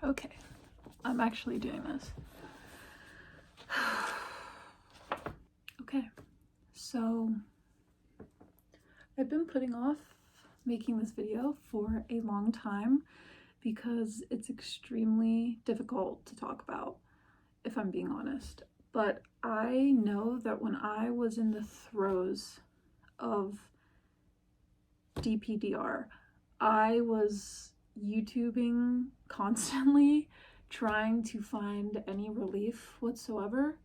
Okay, I'm actually doing this. Okay, so I've been putting off making this video for a long time because it's extremely difficult to talk about, if I'm being honest. But I know that when I was in the throes of DPDR, I was YouTubing constantly, trying to find any relief whatsoever,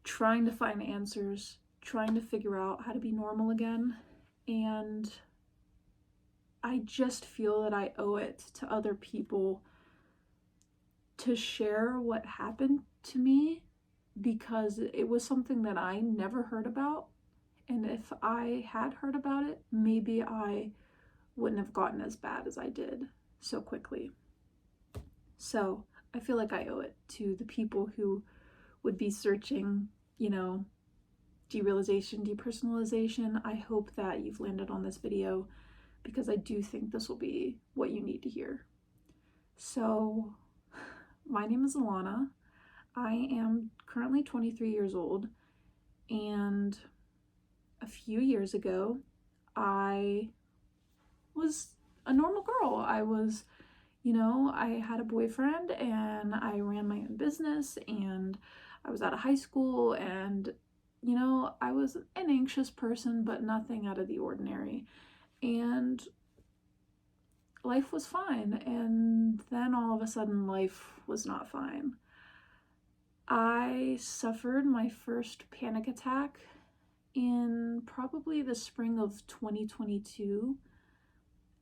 trying to find answers, trying to figure out how to be normal again. And I just feel that I owe it to other people to share what happened to me, because it was something that I never heard about. And if I had heard about it, maybe I wouldn't have gotten as bad as I did so quickly. So I feel like I owe it to the people who would be searching, derealization, depersonalization. I hope that you've landed on this video because I do think this will be what you need to hear. So my name is Alana. I am currently 23 years old, and a few years ago, I was a normal girl. I had a boyfriend and I ran my own business, and I was out of high school, and I was an anxious person, but nothing out of the ordinary. And life was fine. And then all of a sudden, life was not fine. I suffered my first panic attack in probably the spring of 2022.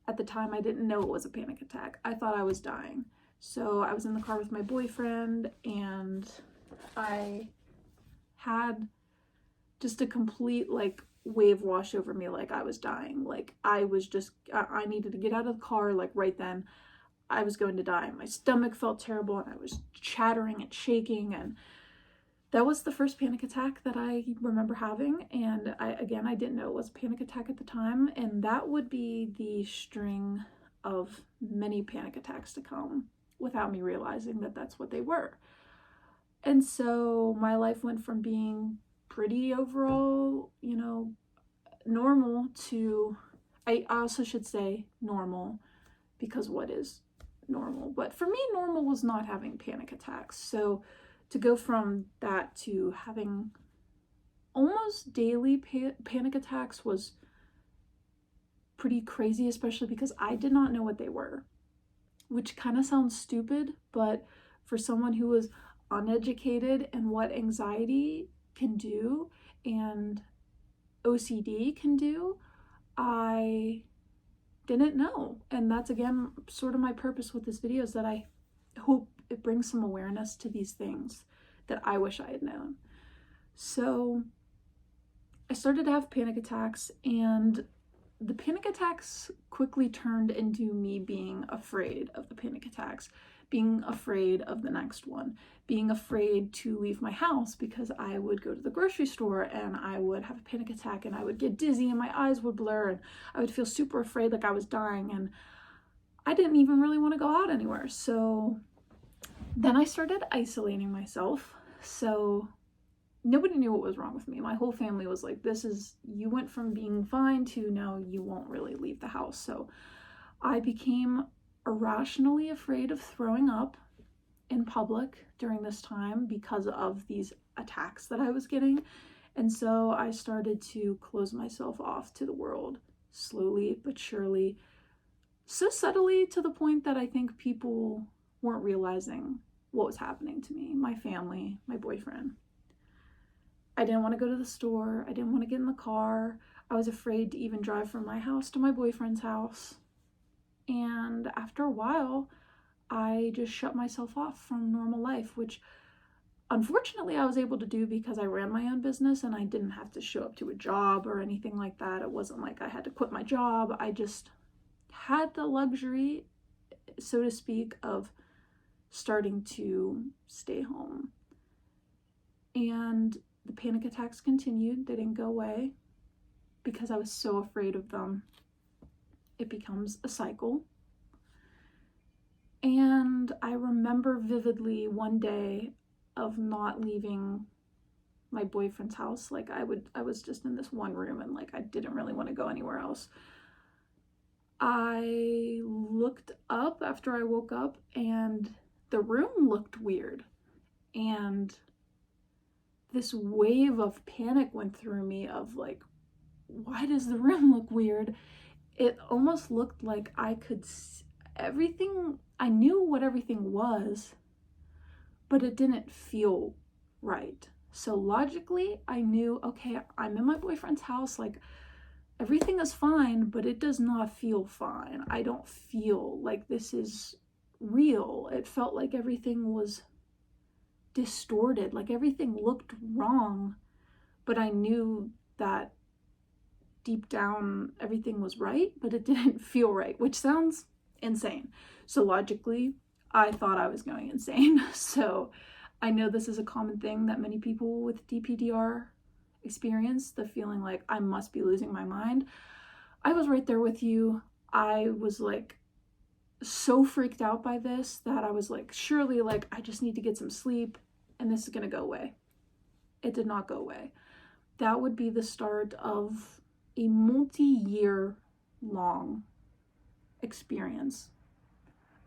At the time, I didn't know it was a panic attack. I thought I was dying. So I was in the car with my boyfriend, and I had just a complete wave wash over me, like I was dying. Like I needed to get out of the car right then. I was going to die. My stomach felt terrible, and I was chattering and shaking, and that was the first panic attack that I remember having. And I didn't know it was a panic attack at the time, and that would be the string of many panic attacks to come without me realizing that that's what they were. And so my life went from being pretty overall, normal to, I also should say normal, because what is normal? But for me, normal was not having panic attacks. So to go from that to having almost daily panic attacks was pretty crazy, especially because I did not know what they were, which kind of sounds stupid, but for someone who was uneducated in what anxiety can do and OCD can do, I didn't know. And that's again sort of my purpose with this video, is that I hope it brings some awareness to these things that I wish I had known. So I started to have panic attacks, and the panic attacks quickly turned into me being afraid of the panic attacks, being afraid of the next one, being afraid to leave my house, because I would go to the grocery store and I would have a panic attack and I would get dizzy and my eyes would blur and I would feel super afraid, like I was dying, and I didn't even really want to go out anywhere. So then I started isolating myself. So nobody knew what was wrong with me. My whole family was like, you went from being fine to now you won't really leave the house. So I became irrationally afraid of throwing up in public during this time because of these attacks that I was getting. And so I started to close myself off to the world, slowly but surely, so subtly, to the point that I think people weren't realizing what was happening to me, my family, my boyfriend. I didn't want to go to the store. I didn't want to get in the car. I was afraid to even drive from my house to my boyfriend's house. And after a while, I just shut myself off from normal life, which unfortunately I was able to do because I ran my own business and I didn't have to show up to a job or anything like that. It wasn't like I had to quit my job. I just had the luxury, so to speak, of starting to stay home. And the panic attacks continued. They didn't go away because I was so afraid of them. It becomes a cycle. And I remember vividly one day of not leaving my boyfriend's house. Like I was just in this one room and like I didn't really want to go anywhere else. I looked up after I woke up and the room looked weird. And this wave of panic went through me of like, why does the room look weird? It almost looked like I could see everything. I knew what everything was, but it didn't feel right. So logically, I knew, okay, I'm in my boyfriend's house, like everything is fine, but it does not feel fine. I don't feel like this is real. It felt like everything was distorted, like everything looked wrong, but I knew that deep down everything was right, but it didn't feel right, which sounds insane. So logically, I thought I was going insane. So I know this is a common thing that many people with DPDR experience, the feeling like I must be losing my mind. I was right there with you. I was like so freaked out by this that I was like, surely like I just need to get some sleep and this is gonna go away. It did not go away. That would be the start of a multi-year long experience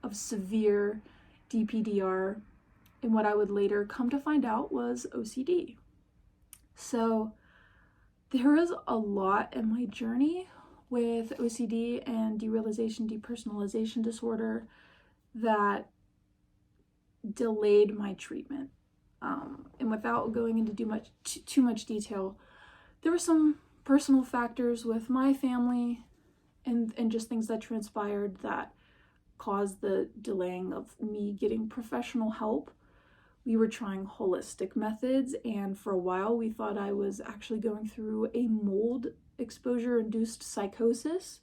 of severe DPDR and what I would later come to find out was OCD. So there is a lot in my journey with OCD and derealization, depersonalization disorder that delayed my treatment. And without going into too much detail, there were some personal factors with my family and just things that transpired that caused the delaying of me getting professional help. We were trying holistic methods, and for a while we thought I was actually going through a mold exposure-induced psychosis.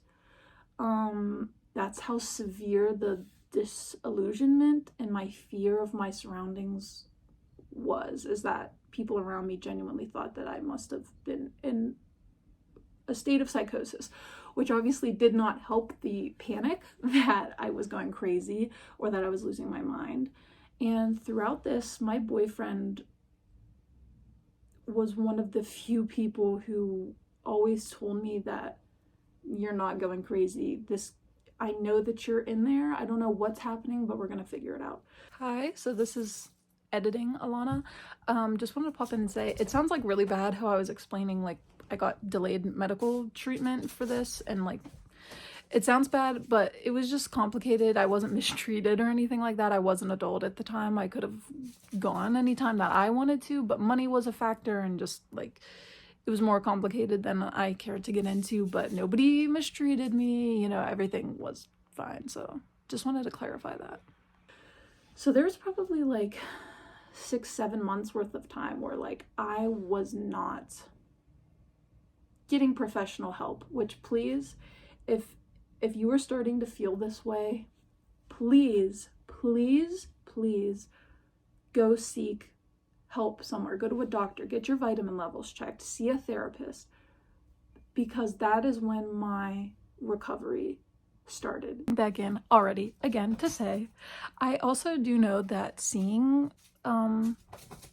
That's how severe the disillusionment and my fear of my surroundings was, is that people around me genuinely thought that I must have been in a state of psychosis, which obviously did not help the panic that I was going crazy or that I was losing my mind. And throughout this, my boyfriend was one of the few people who always told me that you're not going crazy. I know that you're in there. I don't know what's happening, but we're gonna figure it out. Hi, so this is editing Alana. Just wanted to pop in and say, it sounds like really bad how I was explaining like I got delayed medical treatment for this, and like it sounds bad, but it was just complicated. I wasn't mistreated or anything like that. I was an adult at the time. I could have gone anytime that I wanted to, but money was a factor, and just like it was more complicated than I cared to get into, but nobody mistreated me, you know, everything was fine. So just wanted to clarify that. So there was probably like 6-7 months worth of time where like I was not getting professional help, which please, if you are starting to feel this way, please go seek help somewhere. Go to a doctor, get your vitamin levels checked, see a therapist, because that is when my recovery started. Back in already again to say, I also do know that seeing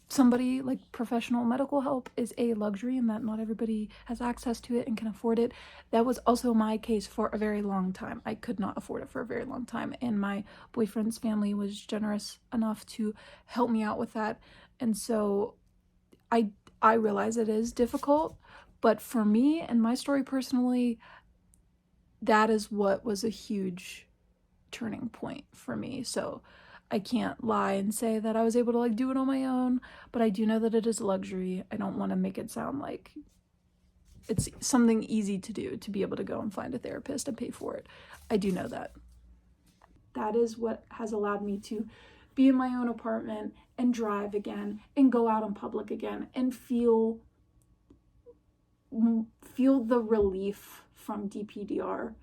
somebody like professional medical help is a luxury, and that not everybody has access to it and can afford it. That was also my case for a very long time. I could not afford it for a very long time, and my boyfriend's family was generous enough to help me out with that. And so I realize it is difficult, but for me and my story personally, that is what was a huge turning point for me. So I can't lie and say that I was able to like do it on my own, but I do know that it is a luxury. I don't want to make it sound like it's something easy to do, to be able to go and find a therapist and pay for it. I do know that. That is what has allowed me to be in my own apartment and drive again and go out in public again and feel the relief from DPDR.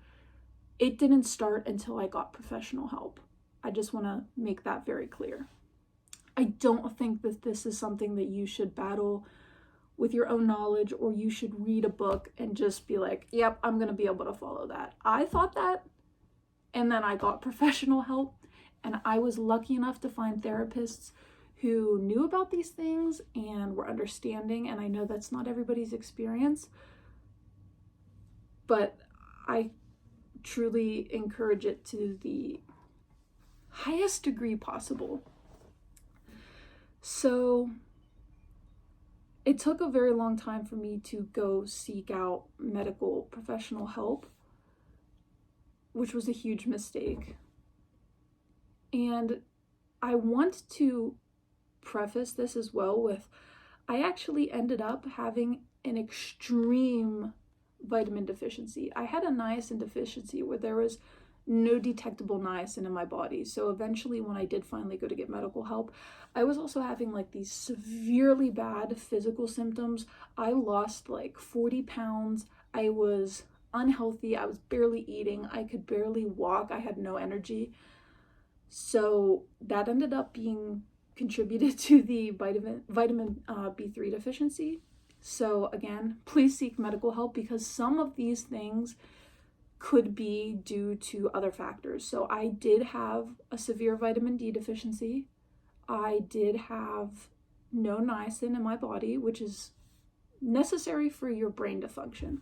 It didn't start until I got professional help. I just want to make that very clear. I don't think that this is something that you should battle with your own knowledge, or you should read a book and just be like, yep, I'm going to be able to follow that. I thought that, and then I got professional help, And I was lucky enough to find therapists who knew about these things and were understanding. And I know that's not everybody's experience, but I truly encourage it to the highest degree possible. So it took a very long time for me to go seek out medical professional help, which was a huge mistake. And I want to preface this as well with, I actually ended up having an extreme vitamin deficiency. I had a niacin deficiency where there was no detectable niacin in my body. So eventually when I did finally go to get medical help, I was also having like these severely bad physical symptoms. I lost like 40 pounds. I was unhealthy. I was barely eating. I could barely walk. I had no energy. So that ended up being contributed to the vitamin B3 deficiency. So again, please seek medical help because some of these things could be due to other factors. So I did have a severe vitamin D deficiency. I did have no niacin in my body, which is necessary for your brain to function.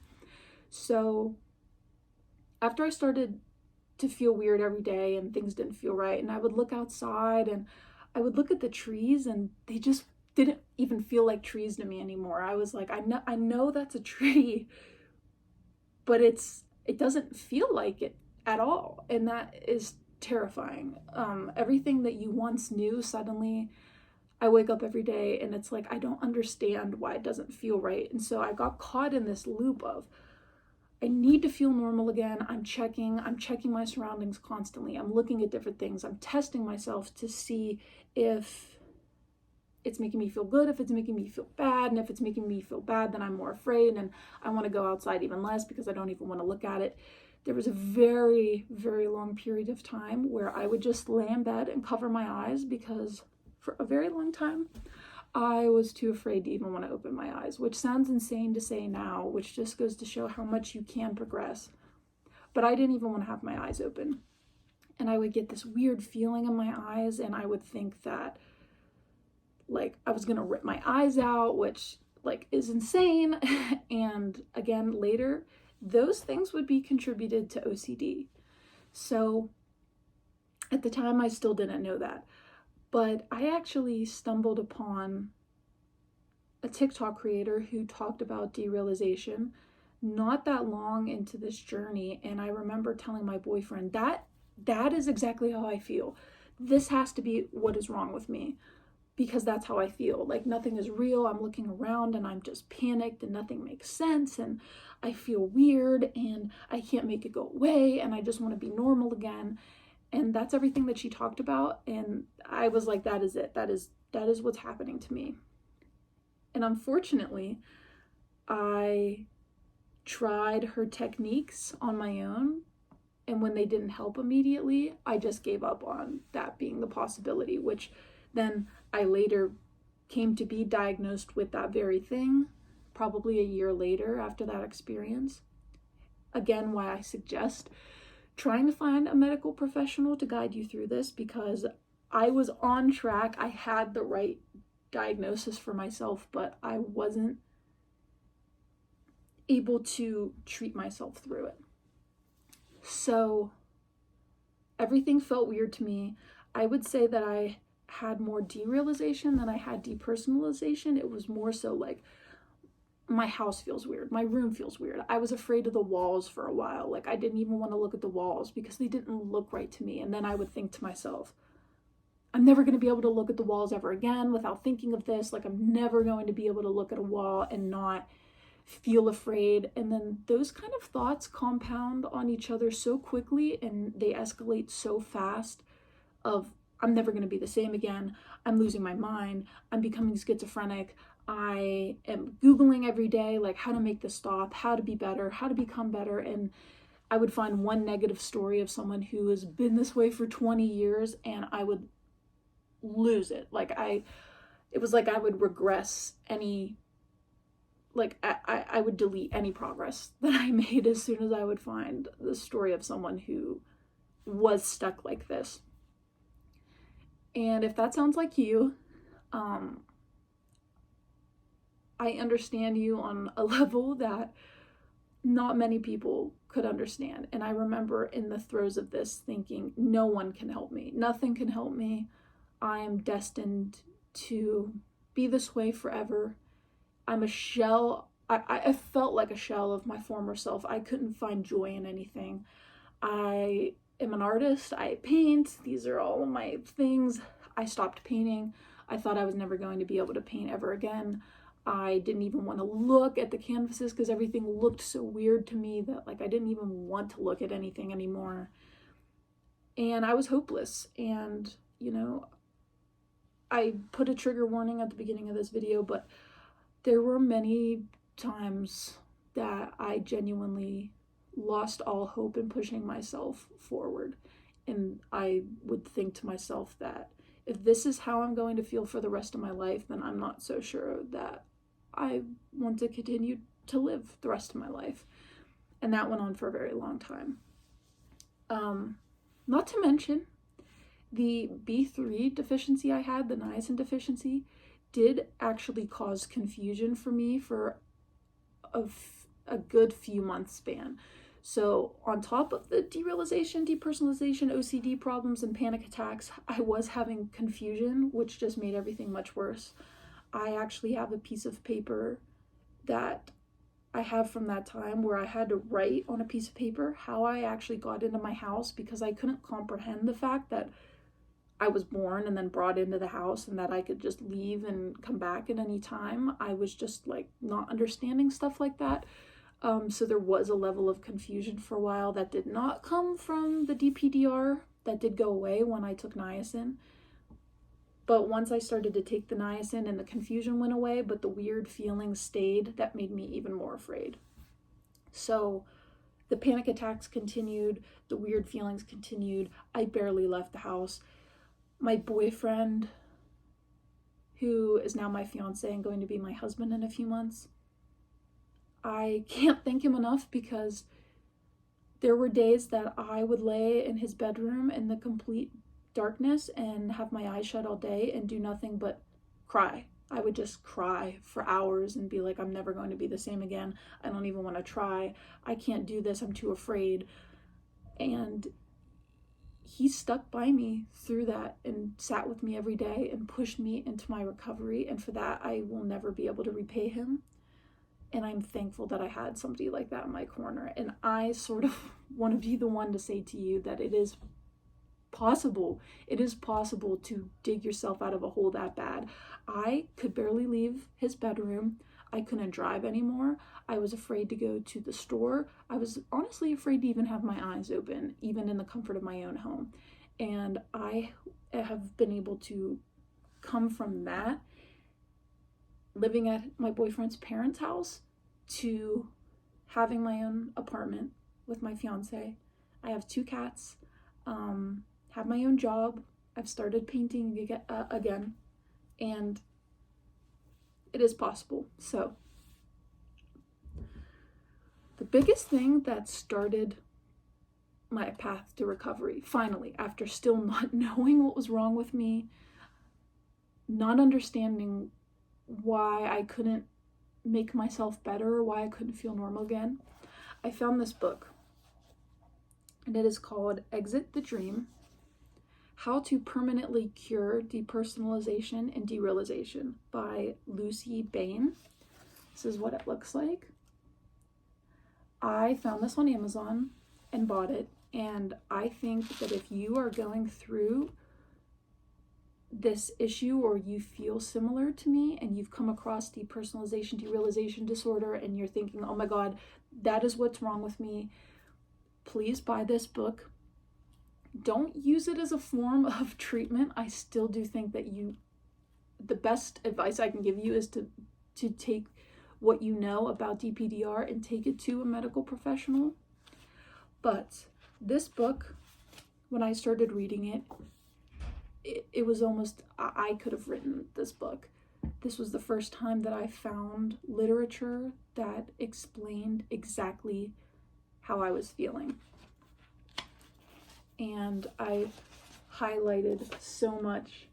So after I started to feel weird every day and things didn't feel right, and I would look outside and I would look at the trees and they just didn't even feel like trees to me anymore. I was like, I know that's a tree, but it doesn't feel like it at all. And that is terrifying. Everything that you once knew, suddenly I wake up every day and it's like, I don't understand why it doesn't feel right. And so I got caught in this loop of, I need to feel normal again. I'm checking my surroundings constantly. I'm looking at different things. I'm testing myself to see if it's making me feel good, if it's making me feel bad. And if it's making me feel bad, then I'm more afraid and I want to go outside even less because I don't even want to look at it. There was a very, very long period of time where I would just lay in bed and cover my eyes because for a very long time, I was too afraid to even want to open my eyes, which sounds insane to say now, which just goes to show how much you can progress. But I didn't even want to have my eyes open. And I would get this weird feeling in my eyes, and I would think that, like, I was going to rip my eyes out, which, like, is insane. And again, later, those things would be contributed to OCD. So at the time, I still didn't know that. But I actually stumbled upon a TikTok creator who talked about derealization not that long into this journey. And I remember telling my boyfriend, that is exactly how I feel. This has to be what is wrong with me because that's how I feel. Like nothing is real. I'm looking around and I'm just panicked and nothing makes sense. And I feel weird and I can't make it go away. And I just want to be normal again. And that's everything that she talked about. And I was like, that is it. That is what's happening to me. And unfortunately, I tried her techniques on my own. And when they didn't help immediately, I just gave up on that being the possibility, which then I later came to be diagnosed with that very thing, probably a year later after that experience. Again, why I suggest trying to find a medical professional to guide you through this, because I was on track. I had the right diagnosis for myself, but I wasn't able to treat myself through it. So everything felt weird to me. I would say that I had more derealization than I had depersonalization. It was more so like, my house feels weird. My room feels weird. I was afraid of the walls for a while. Like I didn't even want to look at the walls because they didn't look right to me. And then I would think to myself, I'm never going to be able to look at the walls ever again without thinking of this. Like I'm never going to be able to look at a wall and not feel afraid. And then those kind of thoughts compound on each other so quickly and they escalate so fast of, I'm never going to be the same again. I'm losing my mind. I'm becoming schizophrenic. I am Googling every day, like how to make this stop, how to be better, how to become better. And I would find one negative story of someone who has been this way for 20 years and I would lose it. It was like I would regress any, like I would delete any progress that I made as soon as I would find the story of someone who was stuck like this. And if that sounds like you, I understand you on a level that not many people could understand. And I remember in the throes of this thinking, no one can help me. Nothing can help me. I am destined to be this way forever. I'm a shell. I felt like a shell of my former self. I couldn't find joy in anything. I am an artist. I paint. These are all of my things. I stopped painting. I thought I was never going to be able to paint ever again. I didn't even want to look at the canvases because everything looked so weird to me that like I didn't even want to look at anything anymore. And I was hopeless. And, you know, I put a trigger warning at the beginning of this video, but there were many times that I genuinely lost all hope in pushing myself forward. And I would think to myself that if this is how I'm going to feel for the rest of my life, then I'm not so sure that I want to continue to live the rest of my life. And that went on for a very long time. Not to mention the B3 deficiency I had, the niacin deficiency, did actually cause confusion for me for a good few months span. So on top of the derealization, depersonalization, OCD problems, and panic attacks, I was having confusion, which just made everything much worse. I actually have a piece of paper that I have from that time where I had to write on a piece of paper how I actually got into my house, because I couldn't comprehend the fact that I was born and then brought into the house and that I could just leave and come back at any time. I was just like not understanding stuff like that. So there was a level of confusion for a while that did not come from the DPDR. That did go away when I took niacin. But once I started to take the niacin and the confusion went away, but the weird feelings stayed, that made me even more afraid. So the panic attacks continued, the weird feelings continued. I barely left the house. My boyfriend, who is now my fiance and going to be my husband in a few months, I can't thank him enough, because there were days that I would lay in his bedroom in the complete darkness and have my eyes shut all day and do nothing but cry. I would just cry for hours and be like, I'm never going to be the same again. I don't even want to try. I can't do this. I'm too afraid. And he stuck by me through that and sat with me every day and pushed me into my recovery. And for that, I will never be able to repay him. And I'm thankful that I had somebody like that in my corner. And I sort of want to be the one to say to you that it is possible. It is possible to dig yourself out of a hole that bad. I could barely leave his bedroom. I couldn't drive anymore. I was afraid to go to the store. I was honestly afraid to even have my eyes open, even in the comfort of my own home. And I have been able to come from that, living at my boyfriend's parents' house, to having my own apartment with my fiance. I have 2 cats, have my own job. I've started painting again, and it is possible. So the biggest thing that started my path to recovery, finally, after still not knowing what was wrong with me, not understanding why I couldn't make myself better, or why I couldn't feel normal again, I found this book, and it is called Exit the Dream: How to Permanently Cure Depersonalization and Derealization by Lucy Bain. This is what it looks like. I found this on Amazon and bought it, and I think that if you are going through this issue, or you feel similar to me and you've come across depersonalization, derealization disorder, and you're thinking, oh my God, that is what's wrong with me, please buy this book. Don't use it as a form of treatment. I still do think that the best advice I can give you is to take what you know about DPDR and take it to a medical professional. But this book, when I started reading it, it was almost, I could have written this book. This was the first time that I found literature that explained exactly how I was feeling. And I highlighted so much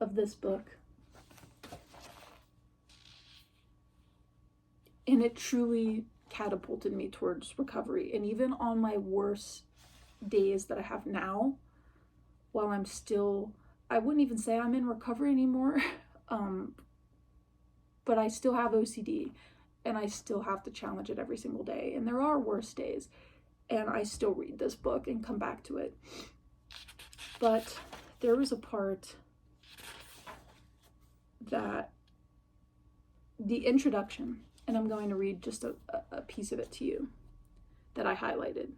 of this book. And it truly catapulted me towards recovery. And even on my worst days that I have now, while I'm still, I wouldn't even say I'm in recovery anymore, but I still have OCD and I still have to challenge it every single day. And there are worse days, and I still read this book and come back to it. But there was a part that, the introduction, and I'm going to read just a piece of it to you that I highlighted.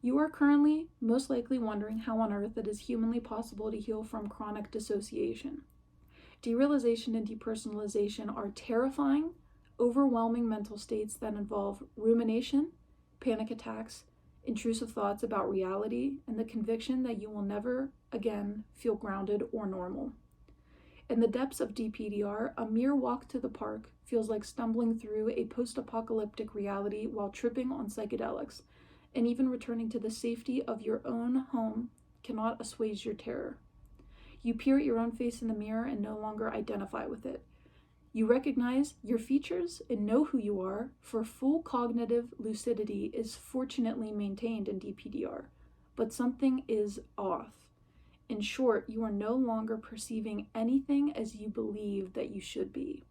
You are currently most likely wondering how on earth it is humanly possible to heal from chronic dissociation. Derealization and depersonalization are terrifying, overwhelming mental states that involve rumination, panic attacks, intrusive thoughts about reality, and the conviction that you will never again feel grounded or normal. In the depths of DPDR, a mere walk to the park feels like stumbling through a post-apocalyptic reality while tripping on psychedelics, and even returning to the safety of your own home cannot assuage your terror. You peer at your own face in the mirror and no longer identify with it. You recognize your features and know who you are, for full cognitive lucidity is fortunately maintained in DPDR, but something is off. In short, you are no longer perceiving anything as you believe that you should be.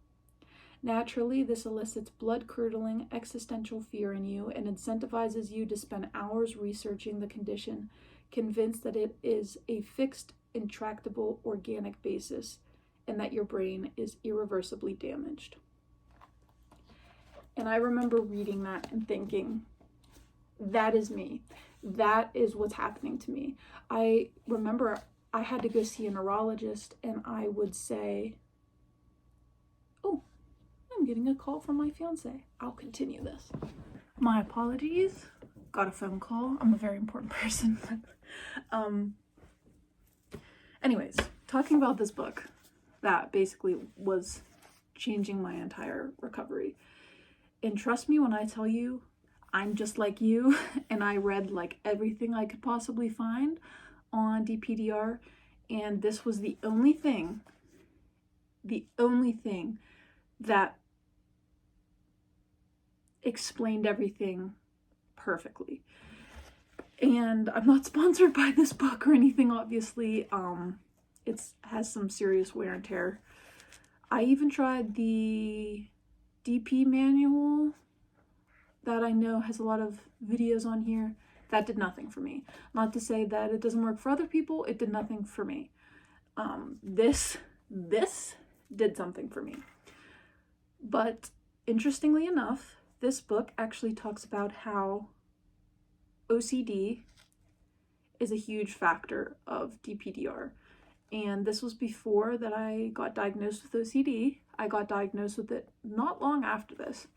Naturally, this elicits blood-curdling existential fear in you and incentivizes you to spend hours researching the condition, convinced that it is a fixed, intractable, organic basis, and that your brain is irreversibly damaged. And I remember reading that and thinking, that is me. That is what's happening to me. I remember I had to go see a neurologist, and I would say, oh, I'm getting a call from my fiance. I'll continue this. My apologies. Got a phone call. I'm a very important person. Anyways, talking about this book that basically was changing my entire recovery. And trust me when I tell you, I'm just like you, and I read like everything I could possibly find on DPDR, and this was the only thing that explained everything perfectly. And I'm not sponsored by this book or anything, obviously. It has some serious wear and tear. I even tried the DP manual that I know has a lot of videos on here. That did nothing for me. Not to say that it doesn't work for other people, it did nothing for me. This did something for me. But interestingly enough, this book actually talks about how OCD is a huge factor of DPDR. And this was before that I got diagnosed with OCD. I got diagnosed with it not long after this.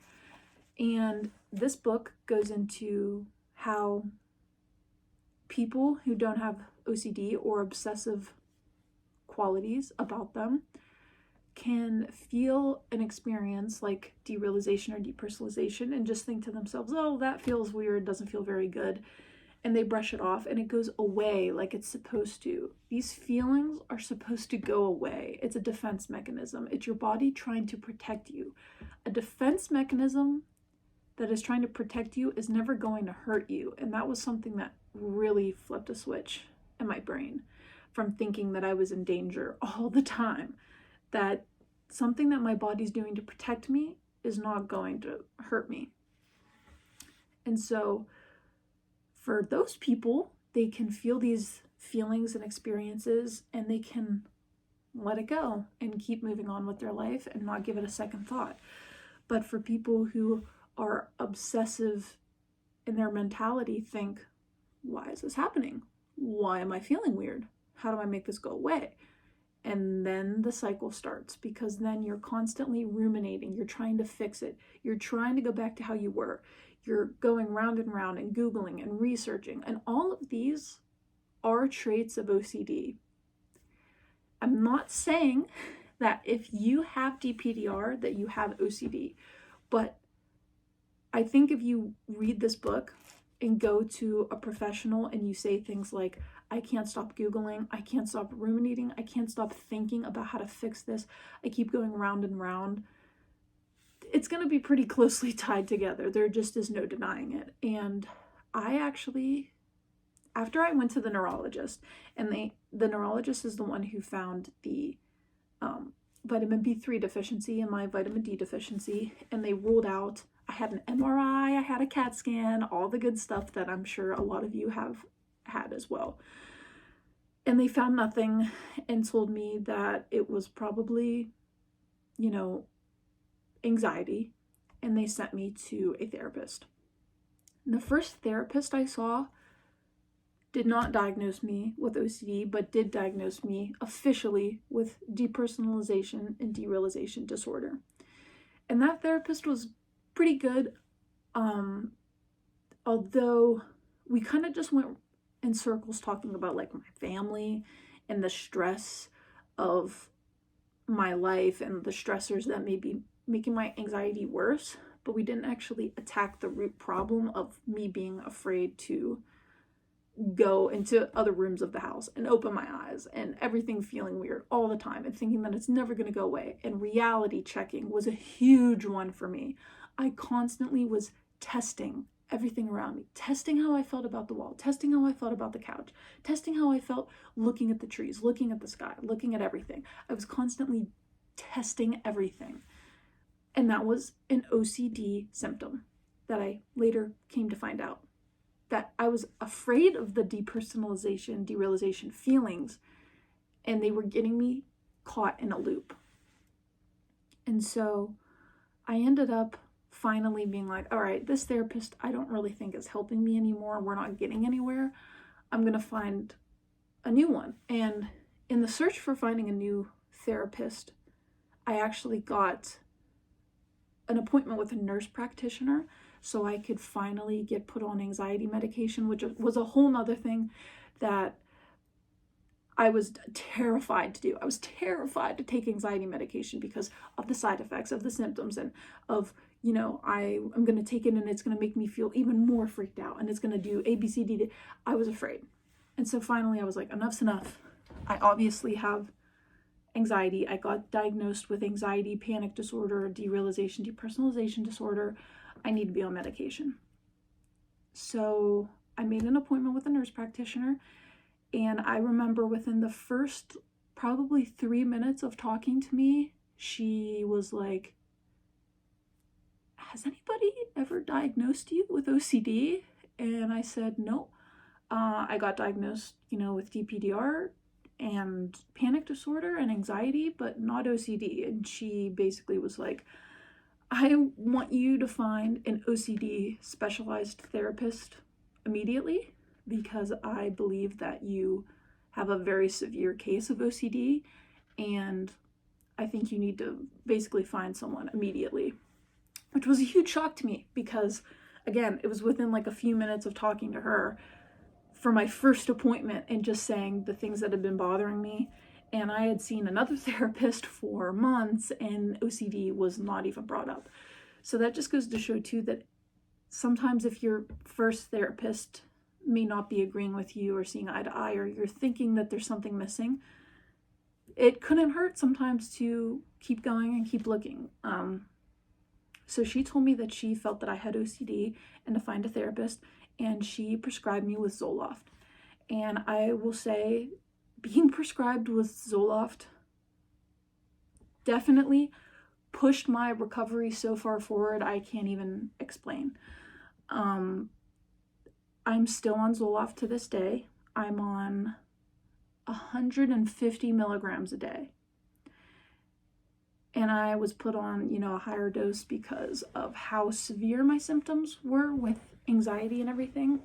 And this book goes into how people who don't have OCD or obsessive qualities about them can feel an experience like derealization or depersonalization and just think to themselves, oh, that feels weird, doesn't feel very good. And they brush it off and it goes away like it's supposed to. These feelings are supposed to go away. It's a defense mechanism. It's your body trying to protect you. A defense mechanism that is trying to protect you is never going to hurt you. And that was something that really flipped a switch in my brain from thinking that I was in danger all the time. That something that my body's doing to protect me is not going to hurt me. And so for those people, they can feel these feelings and experiences and they can let it go and keep moving on with their life and not give it a second thought. But for people who are obsessive in their mentality, think, why is this happening? Why am I feeling weird? How do I make this go away? And then the cycle starts, because then you're constantly ruminating. You're trying to fix it. You're trying to go back to how you were. You're going round and round and Googling and researching. And all of these are traits of OCD. I'm not saying that if you have DPDR that you have OCD, but I think if you read this book and go to a professional and you say things like, I can't stop Googling, I can't stop ruminating, I can't stop thinking about how to fix this, I keep going round and round, it's going to be pretty closely tied together. There just is no denying it. And I actually, after I went to the neurologist, and the neurologist is the one who found the vitamin B3 deficiency and my vitamin D deficiency, and they ruled out, I had an MRI, I had a CAT scan, all the good stuff that I'm sure a lot of you have had as well. And they found nothing and told me that it was probably, anxiety, and they sent me to a therapist. And the first therapist I saw did not diagnose me with OCD, but did diagnose me officially with depersonalization and derealization disorder. And that therapist was pretty good, although we kind of just went in circles talking about like my family and the stress of my life and the stressors that may be making my anxiety worse, but we didn't actually attack the root problem of me being afraid to go into other rooms of the house and open my eyes and everything feeling weird all the time and thinking that it's never going to go away. And reality checking was a huge one for me. I constantly was testing everything around me, testing how I felt about the wall, testing how I felt about the couch, testing how I felt looking at the trees, looking at the sky, looking at everything. I was constantly testing everything. And that was an OCD symptom that I later came to find out. That I was afraid of the depersonalization, derealization feelings, and they were getting me caught in a loop. And so I ended up finally being like, all right, this therapist I don't really think is helping me anymore. We're not getting anywhere. I'm going to find a new one. And in the search for finding a new therapist, I actually got an appointment with a nurse practitioner so I could finally get put on anxiety medication, which was a whole nother thing that I was terrified to do. I was terrified to take anxiety medication because of the side effects, of the symptoms, and of, I'm going to take it and it's going to make me feel even more freaked out and it's going to do A, B, C, D. I was afraid. And so finally I was like, enough's enough. I obviously have anxiety. I got diagnosed with anxiety, panic disorder, derealization, depersonalization disorder. I need to be on medication. So I made an appointment with a nurse practitioner, and I remember within the first probably 3 minutes of talking to me, she was like, has anybody ever diagnosed you with OCD? And I said, no. I got diagnosed, with DPDR and panic disorder and anxiety, but not OCD. And she basically was like, I want you to find an OCD specialized therapist immediately, because I believe that you have a very severe case of OCD, and I think you need to basically find someone immediately, which was a huge shock to me because, again, it was within like a few minutes of talking to her for my first appointment and just saying the things that had been bothering me. And I had seen another therapist for months and OCD was not even brought up. So that just goes to show too that sometimes if your first therapist may not be agreeing with you or seeing eye to eye, or you're thinking that there's something missing, it couldn't hurt sometimes to keep going and keep looking. So she told me that she felt that I had OCD and to find a therapist, and she prescribed me with Zoloft. And I will say, being prescribed with Zoloft definitely pushed my recovery so far forward I can't even explain. I'm still on Zoloft to this day. I'm on 150 milligrams a day. And I was put on, a higher dose because of how severe my symptoms were with anxiety and everything.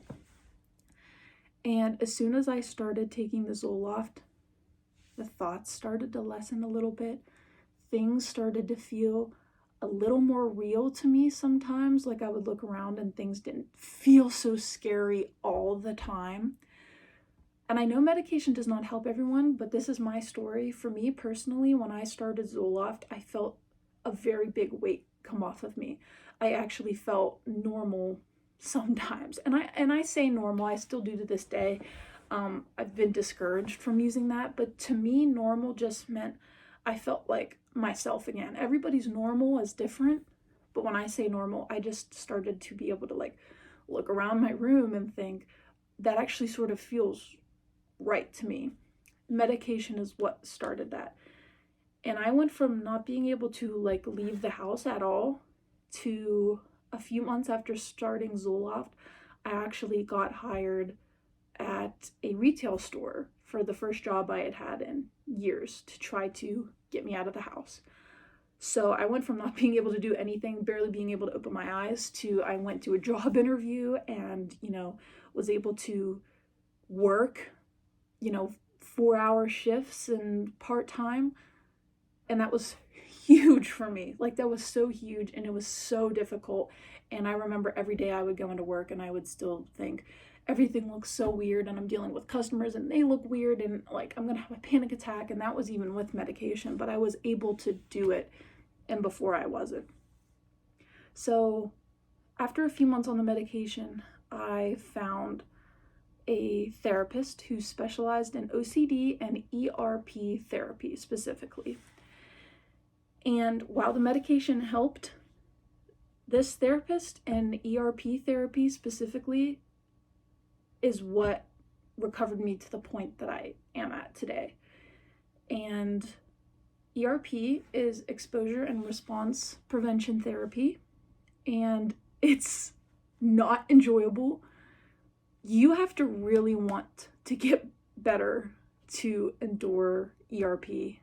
And as soon as I started taking the Zoloft, the thoughts started to lessen a little bit. Things started to feel a little more real to me sometimes. Like I would look around and things didn't feel so scary all the time. And I know medication does not help everyone, but this is my story. For me personally, when I started Zoloft, I felt a very big weight come off of me. I actually felt normal sometimes. And I say normal, I still do to this day. I've been discouraged from using that, but to me, normal just meant I felt like myself again. Everybody's normal is different, but when I say normal, I just started to be able to like look around my room and think that actually sort of feels right to me. Medication is what started that. And I went from not being able to like leave the house at all to a few months after starting Zoloft, I actually got hired at a retail store for the first job I had had in years to try to get me out of the house. So I went from not being able to do anything, barely being able to open my eyes, to I went to a job interview and, was able to work, 4-hour shifts and part-time. And that was huge for me. Like, that was so huge, and it was so difficult. And I remember every day I would go into work and I would still think, everything looks so weird, and I'm dealing with customers and they look weird, and like I'm gonna have a panic attack. And that was even with medication, but I was able to do it, and before I wasn't. So after a few months on the medication, I found a therapist who specialized in OCD and ERP therapy specifically. And while the medication helped, this therapist and ERP therapy specifically is what recovered me to the point that I am at today. And ERP is exposure and response prevention therapy, and it's not enjoyable. You have to really want to get better to endure ERP.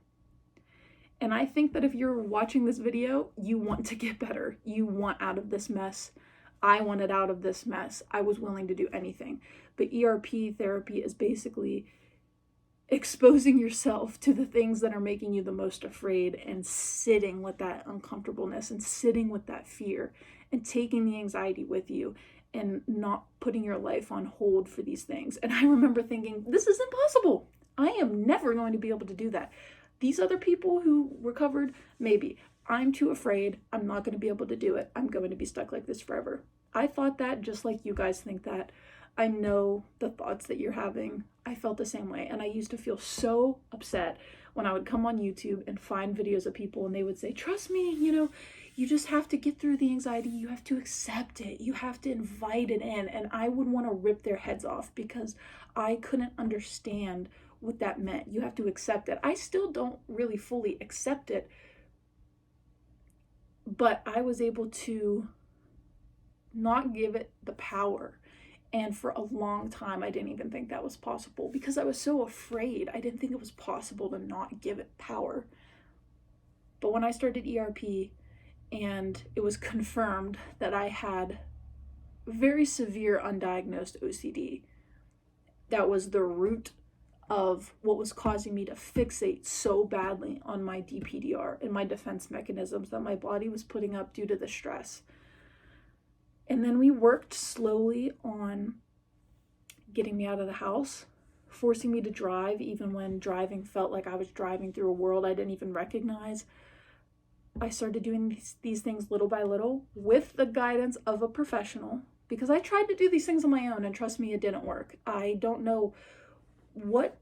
And I think that if you're watching this video, you want to get better. You want out of this mess. I wanted out of this mess. I was willing to do anything. But ERP therapy is basically exposing yourself to the things that are making you the most afraid, and sitting with that uncomfortableness and sitting with that fear and taking the anxiety with you and not putting your life on hold for these things. And I remember thinking, this is impossible. I am never going to be able to do that. These other people who recovered, maybe. I'm too afraid. I'm not going to be able to do it. I'm going to be stuck like this forever. I thought that just like you guys think that. I know the thoughts that you're having. I felt the same way. And I used to feel so upset when I would come on YouTube and find videos of people and they would say, trust me, you just have to get through the anxiety. You have to accept it. You have to invite it in. And I would want to rip their heads off because I couldn't understand what that meant. You have to accept it. I still don't really fully accept it, but I was able to not give it the power. And for a long time, I didn't even think that was possible because I was so afraid. I didn't think it was possible to not give it power. But when I started ERP and it was confirmed that I had very severe undiagnosed OCD, that was the root of what was causing me to fixate so badly on my DPDR and my defense mechanisms that my body was putting up due to the stress. And then we worked slowly on getting me out of the house, forcing me to drive even when driving felt like I was driving through a world I didn't even recognize. I started doing these things little by little with the guidance of a professional, because I tried to do these things on my own, and trust me, it didn't work. I don't know what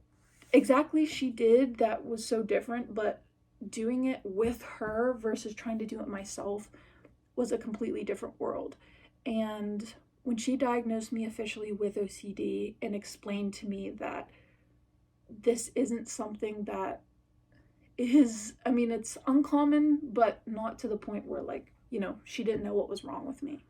exactly she did that was so different, but doing it with her versus trying to do it myself was a completely different world. And when she diagnosed me officially with OCD and explained to me that this isn't something that is, it's uncommon, but not to the point where she didn't know what was wrong with me.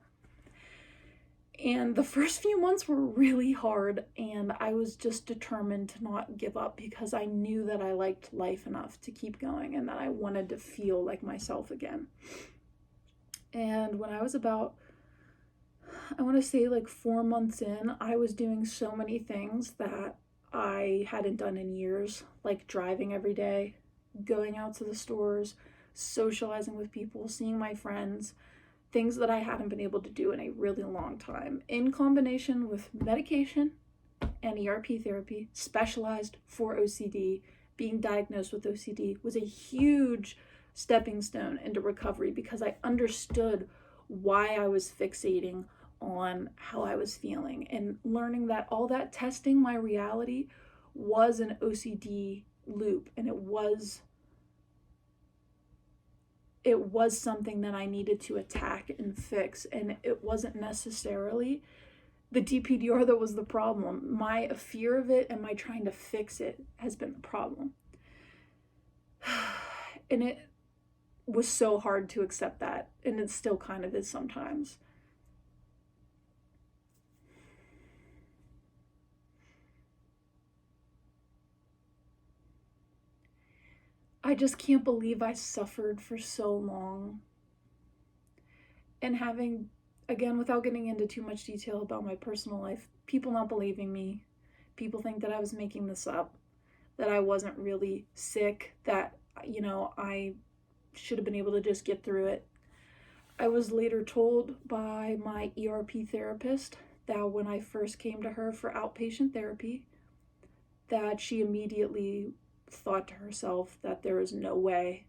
And the first few months were really hard, and I was just determined to not give up because I knew that I liked life enough to keep going and that I wanted to feel like myself again. And when I was about, I want to say 4 months in, I was doing so many things that I hadn't done in years, like driving every day, going out to the stores, socializing with people, seeing my friends, things that I hadn't been able to do in a really long time, in combination with medication and ERP therapy, specialized for OCD. Being diagnosed with OCD was a huge stepping stone into recovery because I understood why I was fixating on how I was feeling, and learning that all that testing my reality was an OCD loop, and it was something that I needed to attack and fix, and it wasn't necessarily the DPDR that was the problem. My fear of it and my trying to fix it has been the problem. And it was so hard to accept that, and it still kind of is sometimes. I just can't believe I suffered for so long. And having, again, without getting into too much detail about my personal life, people not believing me, people think that I was making this up, that I wasn't really sick, that, I should have been able to just get through it. I was later told by my ERP therapist that when I first came to her for outpatient therapy, that she immediately thought to herself that there is no way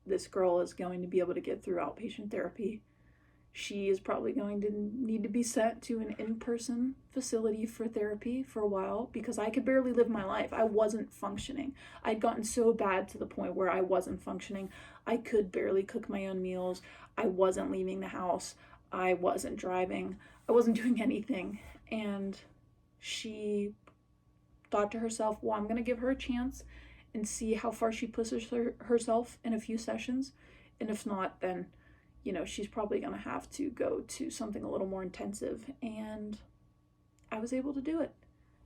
this girl is going to be able to get through outpatient therapy. She is probably going to need to be sent to an in-person facility for therapy for a while, because I could barely live my life. I wasn't functioning. I'd gotten so bad to the point where I wasn't functioning. I could barely cook my own meals. I wasn't leaving the house. I wasn't driving. I wasn't doing anything. And she thought to herself, well, I'm going to give her a chance and see how far she pushes herself in a few sessions. And if not, then she's probably going to have to go to something a little more intensive. And I was able to do it.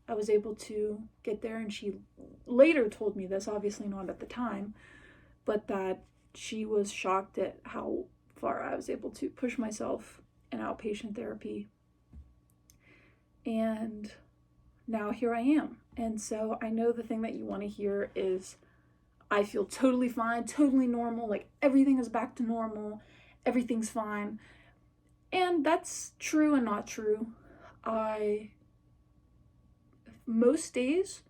I was able to get there, and she later told me this, obviously not at the time, but that she was shocked at how far I was able to push myself in outpatient therapy. And now here I am. And so I know the thing that you want to hear is I feel totally fine, totally normal, like everything is back to normal. Everything's fine. And that's true and not true. Most days,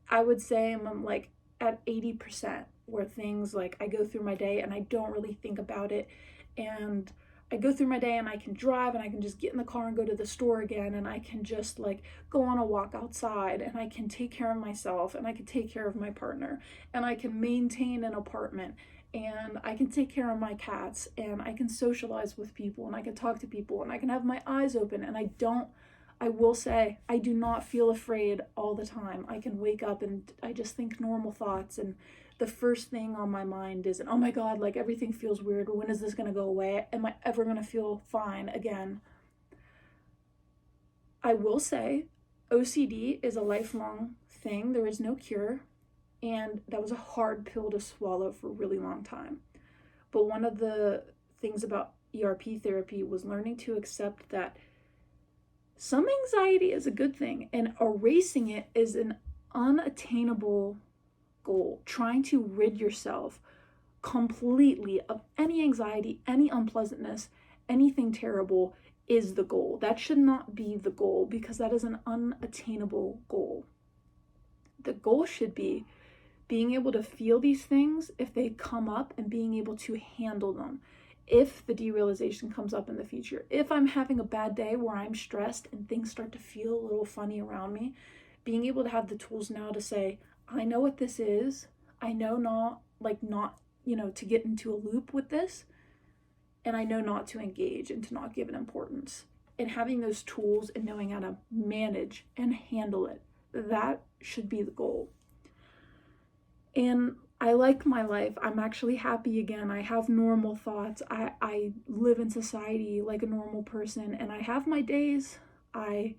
I would say I'm like at 80%, where things like I go through my day and I don't really think about it. And I go through my day and I can drive and I can just get in the car and go to the store again, and I can just like go on a walk outside, and I can take care of myself, and I can take care of my partner, and I can maintain an apartment, and I can take care of my cats, and I can socialize with people, and I can talk to people, and I can have my eyes open, and I will say, I do not feel afraid all the time. I can wake up and I just think normal thoughts, and the first thing on my mind is, oh my God, like everything feels weird. When is this going to go away? Am I ever going to feel fine again? I will say, OCD is a lifelong thing. There is no cure. And that was a hard pill to swallow for a really long time. But one of the things about ERP therapy was learning to accept that some anxiety is a good thing, and erasing it is an unattainable goal. Trying to rid yourself completely of any anxiety, any unpleasantness, anything terrible is the goal. That should not be the goal, because that is an unattainable goal. The goal should be being able to feel these things if they come up, and being able to handle them if the derealization comes up in the future. If I'm having a bad day where I'm stressed and things start to feel a little funny around me, being able to have the tools now to say, I know what this is. I know not to get into a loop with this. And I know not to engage and to not give it importance. And having those tools and knowing how to manage and handle it, that should be the goal. And I like my life. I'm actually happy again. I have normal thoughts. I live in society like a normal person, and I have my days. I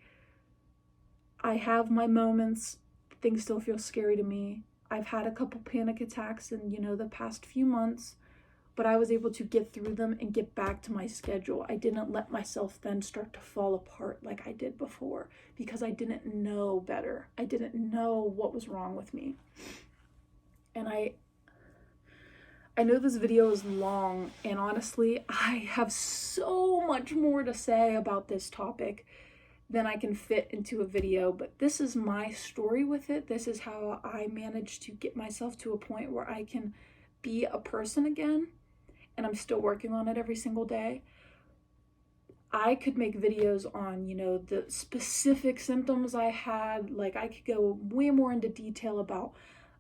have my moments. Things still feel scary to me. I've had a couple panic attacks in, the past few months, but I was able to get through them and get back to my schedule. I didn't let myself then start to fall apart like I did before, because I didn't know better. I didn't know what was wrong with me. And I know this video is long, and honestly, I have so much more to say about this topic than I can fit into a video, but this is my story with it. This is how I managed to get myself to a point where I can be a person again, and I'm still working on it every single day. I could make videos on, you know, the specific symptoms I had. Like, I could go way more into detail about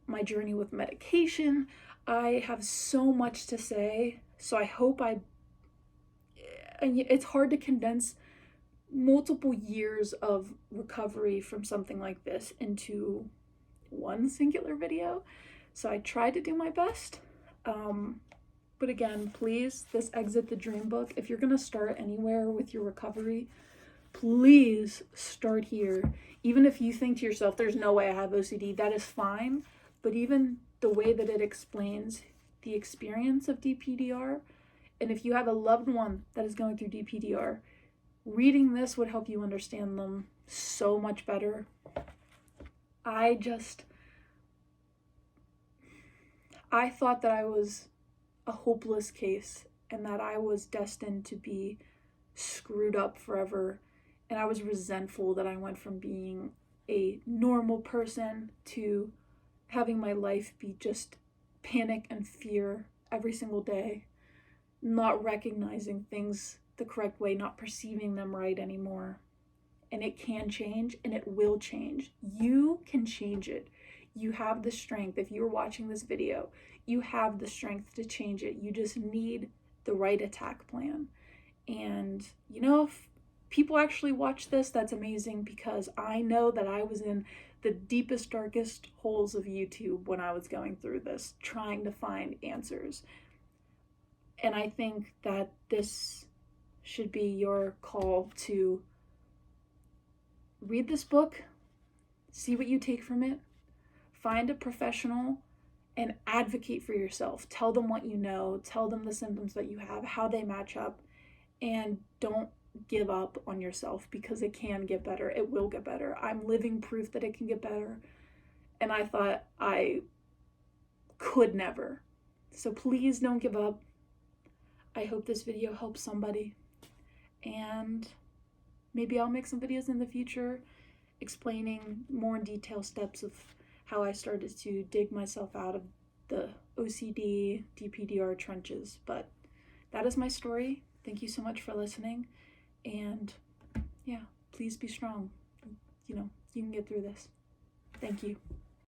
my journey with medication. I have so much to say, so I hope it's hard to condense multiple years of recovery from something like this into one singular video. So I tried to do my best. But again, please, this Exit the Dream book, if you're gonna start anywhere with your recovery, please start here. Even if you think to yourself, there's no way I have OCD, that is fine. But even the way that it explains the experience of DPDR, and if you have a loved one that is going through DPDR, reading this would help you understand them so much better. I thought that I was a hopeless case and that I was destined to be screwed up forever. And I was resentful that I went from being a normal person to having my life be just panic and fear every single day, not recognizing things the correct way, not perceiving them right anymore. And it can change, and it will change. You can change it. You have the strength. If you're watching this video, you have the strength to change it. You just need the right attack plan. And, you know, if people actually watch this, that's amazing, because I know that I was in the deepest, darkest holes of YouTube when I was going through this, trying to find answers. And I think that this should be your call to read this book, see what you take from it, find a professional, and advocate for yourself. Tell them what you know, tell them the symptoms that you have, how they match up, and don't give up on yourself, because it can get better. It will get better. I'm living proof that it can get better, and I thought I could never. So please don't give up. I hope this video helps somebody, and maybe I'll make some videos in the future explaining more in detail steps of how I started to dig myself out of the OCD, DPDR trenches. But that is my story. Thank you so much for listening. And yeah, please be strong. You know, you can get through this. Thank you.